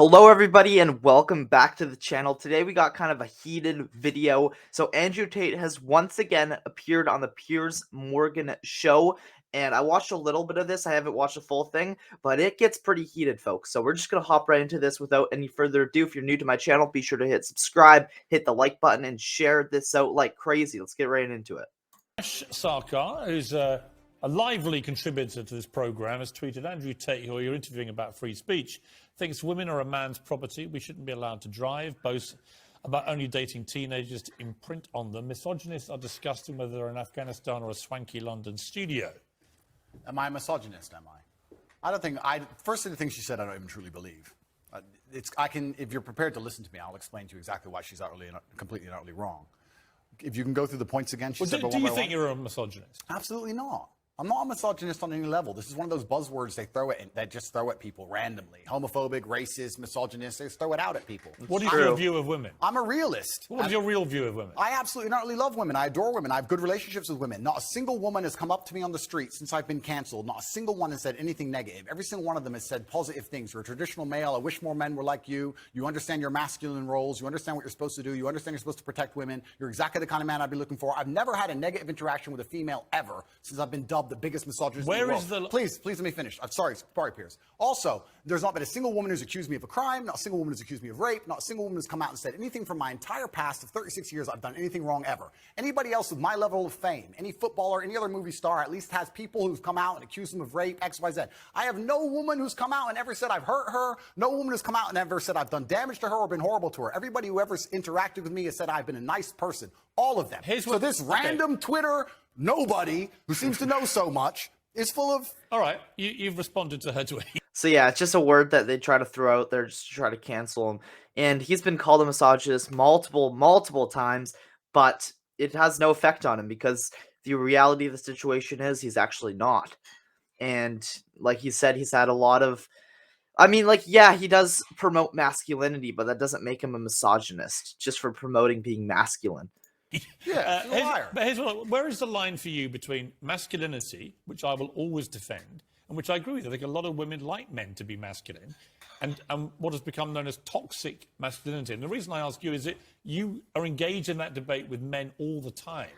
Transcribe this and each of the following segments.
Hello everybody and welcome back to the channel. Today we got kind of a heated video. So Andrew Tate has once again appeared on the Piers Morgan show, and I watched a little bit of this. I haven't watched the full thing, but it gets pretty heated, folks. So we're just going to hop right into this without any further ado. If you're new to my channel, be sure to hit subscribe, hit the like button, and share this out like crazy. Let's get right into it. Sarkar, who's a lively contributor to this programme, has tweeted, Andrew Tate, who you're interviewing about free speech, thinks women are a man's property. We shouldn't be allowed to drive. Boasts about only dating teenagers to imprint on them. Misogynists are discussing whether they're in Afghanistan or a swanky London studio. Am I a misogynist, am I? I don't think, first of the things she said, I don't even truly believe. If you're prepared to listen to me, I'll explain to you exactly why she's completely and utterly wrong. If you can go through the points again, she said. Do you think you're a misogynist? Absolutely not. I'm not a misogynist on any level. This is one of those buzzwords they just throw at people randomly. Homophobic, racist, misogynist, they just throw it out at people. What is your view of women? I'm a realist. What is your real view of women? I absolutely not really love women. I adore women. I have good relationships with women. Not a single woman has come up to me on the street since I've been canceled. Not a single one has said anything negative. Every single one of them has said positive things. You're a traditional male. I wish more men were like you. You understand your masculine roles. You understand what you're supposed to do. You understand you're supposed to protect women. You're exactly the kind of man I'd be looking for. I've never had a negative interaction with a female ever since I've been dubbed the biggest misogynist. Where is the... Please let me finish. I'm sorry, Piers. Also, there's not been a single woman who's accused me of a crime, not a single woman who's accused me of rape, not a single woman who's come out and said anything from my entire past of 36 years I've done anything wrong ever. Anybody else with my level of fame, any footballer, any other movie star, at least has people who've come out and accused them of rape, X, Y, Z. I have no woman who's come out and ever said I've hurt her, no woman who's come out and ever said I've done damage to her or been horrible to her. Everybody who ever interacted with me has said I've been a nice person. All of them. So this random Twitter nobody who seems to know so much is full of... All right, you've responded to her tweet. So yeah, it's just a word that they try to throw out there just to try to cancel him. And he's been called a misogynist multiple times, but it has no effect on him because the reality of the situation is he's actually not. And like he said, he's had a lot of... I mean, like, yeah, he does promote masculinity, but that doesn't make him a misogynist just for promoting being masculine. Yeah, where is the line for you between masculinity, which I will always defend, and which I agree with? I think a lot of women like men to be masculine, and what has become known as toxic masculinity. And the reason I ask you is that you are engaged in that debate with men all the time.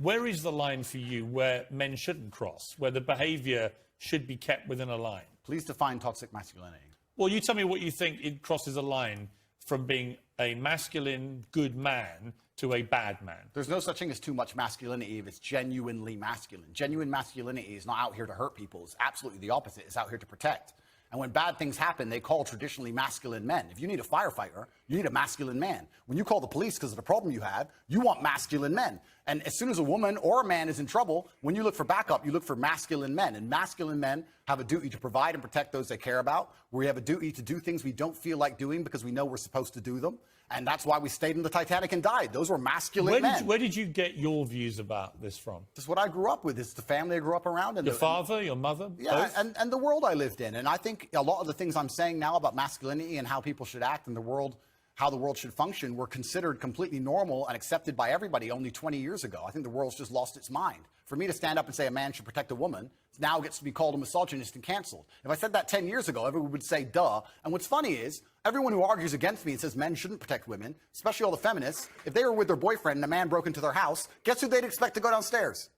Where is the line for you where men shouldn't cross, where the behavior should be kept within a line? Please define toxic masculinity. Well, you tell me what you think it crosses a line from being a masculine, good man to a bad man. There's no such thing as too much masculinity if it's genuinely masculine. Genuine masculinity is not out here to hurt people. It's absolutely the opposite. It's out here to protect. And when bad things happen, they call traditionally masculine men. If you need a firefighter, you need a masculine man. When you call the police because of the problem you have, you want masculine men. And as soon as a woman or a man is in trouble, when you look for backup, you look for masculine men. And masculine men have a duty to provide and protect those they care about. We have a duty to do things we don't feel like doing because we know we're supposed to do them. And that's why we stayed in the Titanic and died. Those were masculine men. Where did you get your views about this from? This is what I grew up with. It's the family I grew up around. And your father, your mother? Yeah, both? and the world I lived in. And I think a lot of the things I'm saying now about masculinity and how people should act in the world, how the world should function, were considered completely normal and accepted by everybody only 20 years ago. I think the world's just lost its mind. For me to stand up and say a man should protect a woman now gets to be called a misogynist and canceled. If I said that 10 years ago, everyone would say, duh. And what's funny is, everyone who argues against me and says men shouldn't protect women, especially all the feminists, if they were with their boyfriend and a man broke into their house, guess who they'd expect to go downstairs?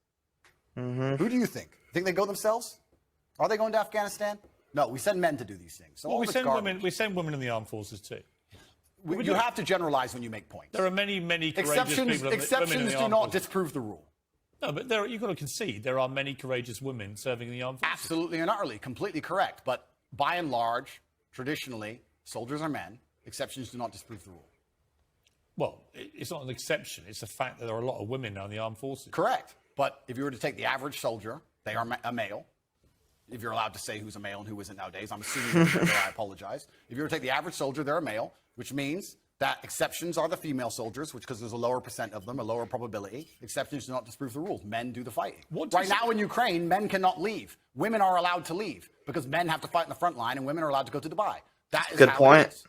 Who do you think? Think they go themselves? Are they going to Afghanistan? No, we send men to do these things. So well, we send women in the armed forces too. You have to generalize when you make points. There are many courageous people. Exceptions do not disprove the rule. No, but you've got to concede there are many courageous women serving in the armed forces. Absolutely and utterly, completely correct. But by and large, traditionally, soldiers are men. Exceptions do not disprove the rule. Well, it's not an exception. It's a fact that there are a lot of women now in the armed forces. Correct. But if you were to take the average soldier, they are a male. If you're allowed to say who's a male and who isn't nowadays, I'm assuming I apologize. If you were to take the average soldier, they're a male, which means that exceptions are the female soldiers, which because there's a lower percent of them, a lower probability. Exceptions do not disprove the rules. Men do the fighting. Right now in Ukraine, men cannot leave. Women are allowed to leave because men have to fight in the front line and women are allowed to go to Dubai. That is good point.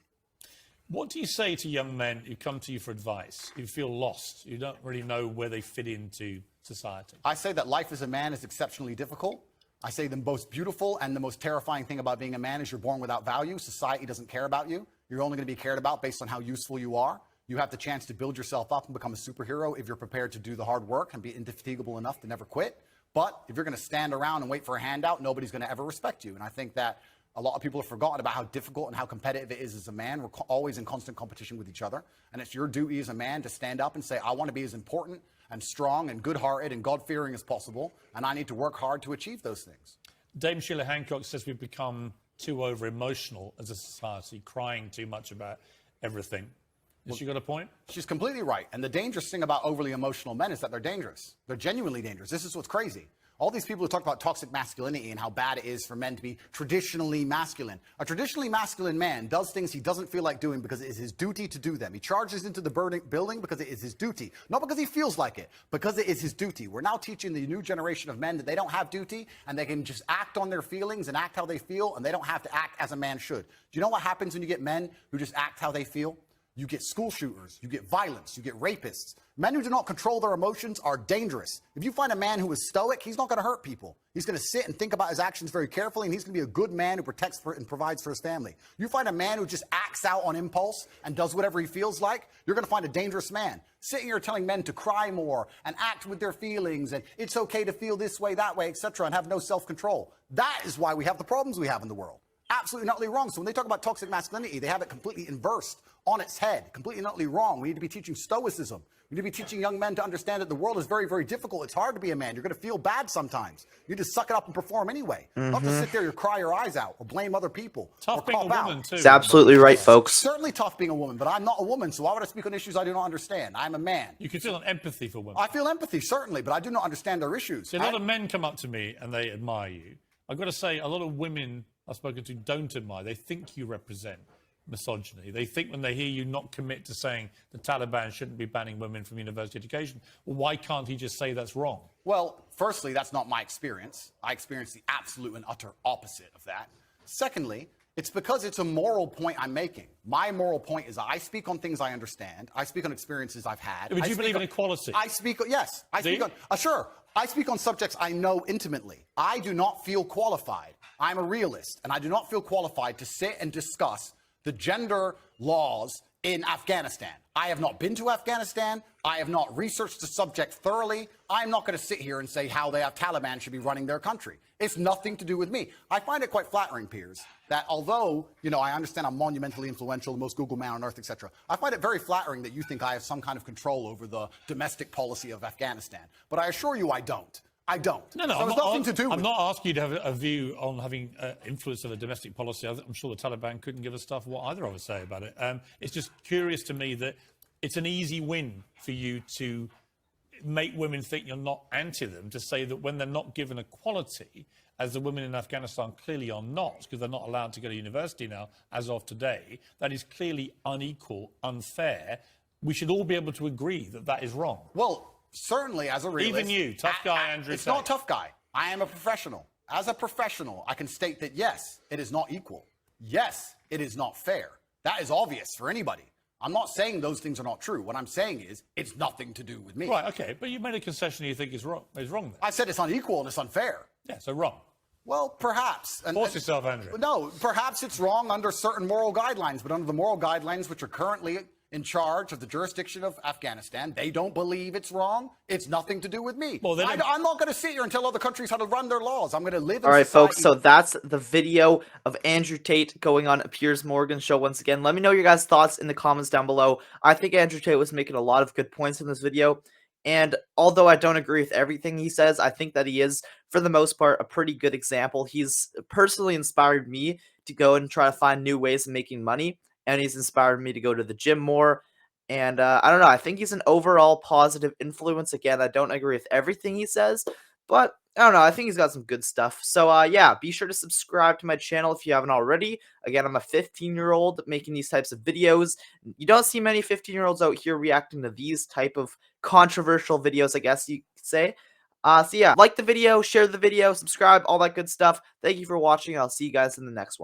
What do you say to young men who come to you for advice, who feel lost, who don't really know where they fit into society? I say that life as a man is exceptionally difficult. I say the most beautiful and the most terrifying thing about being a man is you're born without value. Society doesn't care about you. You're only going to be cared about based on how useful you are. You have the chance to build yourself up and become a superhero if you're prepared to do the hard work and be indefatigable enough to never quit. But if you're going to stand around and wait for a handout, nobody's going to ever respect you. And I think that a lot of people have forgotten about how difficult and how competitive it is as a man. We're always in constant competition with each other. And it's your duty as a man to stand up and say, I want to be as important and strong and good-hearted and God-fearing as possible, and I need to work hard to achieve those things. Dame Sheila Hancock says we've become too over-emotional as a society, crying too much about everything. Has she got a point? She's completely right. And the dangerous thing about overly emotional men is that they're dangerous. They're genuinely dangerous. This is what's crazy. All these people who talk about toxic masculinity and how bad it is for men to be traditionally masculine. A traditionally masculine man does things he doesn't feel like doing because it is his duty to do them. He charges into the building because it is his duty. Not because he feels like it, because it is his duty. We're now teaching the new generation of men that they don't have duty and they can just act on their feelings and act how they feel, and they don't have to act as a man should. Do you know what happens when you get men who just act how they feel? You get school shooters, you get violence, you get rapists. Men who do not control their emotions are dangerous. If you find a man who is stoic, he's not going to hurt people. He's going to sit and think about his actions very carefully, and he's going to be a good man who protects and provides for his family. You find a man who just acts out on impulse and does whatever he feels like, you're going to find a dangerous man. Sitting here telling men to cry more and act with their feelings, and it's okay to feel this way, that way, etc., and have no self-control. That is why we have the problems we have in the world. Absolutely and utterly wrong. So when they talk about toxic masculinity, they have it completely inversed on its head, completely and utterly wrong. We need to be teaching stoicism. We need to be teaching young men to understand that the world is very, very difficult. It's hard to be a man. You're going to feel bad sometimes. You just suck it up and perform anyway. Not to sit there and cry your eyes out or blame other people. Tough being a woman, too. It's absolutely right, folks. Certainly tough being a woman, but I'm not a woman, so why would I speak on issues I do not understand? I'm a man. You can feel an empathy for women. I feel empathy, certainly, but I do not understand their issues. See, a lot of men come up to me and they admire you. I've got to say, a lot of women I've spoken to don't admire. They think you represent misogyny. They think when they hear you not commit to saying the Taliban shouldn't be banning women from university education, well, why can't he just say that's wrong? Well, firstly, that's not my experience. I experience the absolute and utter opposite of that. Secondly, it's because it's a moral point I'm making. My moral point is I speak on things I understand. I speak on experiences I've had. But you believe in equality? I speak, yes. I speak on, sure. I speak on subjects I know intimately. I do not feel qualified. I'm a realist, and I do not feel qualified to sit and discuss the gender laws in Afghanistan. I have not been to Afghanistan. I have not researched the subject thoroughly. I'm not going to sit here and say how the Taliban should be running their country. It's nothing to do with me. I find it quite flattering, Piers, that although, I understand I'm monumentally influential, the most Google man on earth, etc., I find it very flattering that you think I have some kind of control over the domestic policy of Afghanistan. But I assure you I don't. I don't. No, so it's nothing to do with I'm not asking you to have a view on having influence of a domestic policy. I'm sure the Taliban couldn't give a stuff what either of us say about it. It's just curious to me that it's an easy win for you to make women think you're not anti them, to say that when they're not given equality, as the women in Afghanistan clearly are not, because they're not allowed to go to university now as of today, that is clearly unequal, unfair. We should all be able to agree that that is wrong. Well, certainly, as a realist. Even you, tough guy, Andrew. It's not tough guy. I am a professional. As a professional, I can state that yes, it is not equal. Yes, it is not fair. That is obvious for anybody. I'm not saying those things are not true. What I'm saying is it's nothing to do with me. Right, okay, but you made a concession you think is wrong. Then. I said it's unequal and it's unfair. Yeah, so wrong. Well, perhaps. Force yourself, Andrew. No, perhaps it's wrong under certain moral guidelines, but under the moral guidelines which are currently in charge of the jurisdiction of Afghanistan, they don't believe it's wrong. It's nothing to do with me. Well, I'm not going to sit here and tell other countries how to run their laws. I'm going to live in All right, society. folks, so that's the video of Andrew Tate going on a Piers Morgan show once again. Let me know your guys' thoughts in the comments down below. I think Andrew Tate was making a lot of good points in this video. And although I don't agree with everything he says, I think that he is, for the most part, a pretty good example. He's personally inspired me to go and try to find new ways of making money. And he's inspired me to go to the gym more. And I don't know, I think he's an overall positive influence. Again, I don't agree with everything he says, but I don't know, I think he's got some good stuff. So yeah, be sure to subscribe to my channel if you haven't already. Again, I'm a 15-year-old making these types of videos. You don't see many 15-year-olds out here reacting to these type of controversial videos, I guess you could say. So yeah, like the video, share the video, subscribe, all that good stuff. Thank you for watching. I'll see you guys in the next one.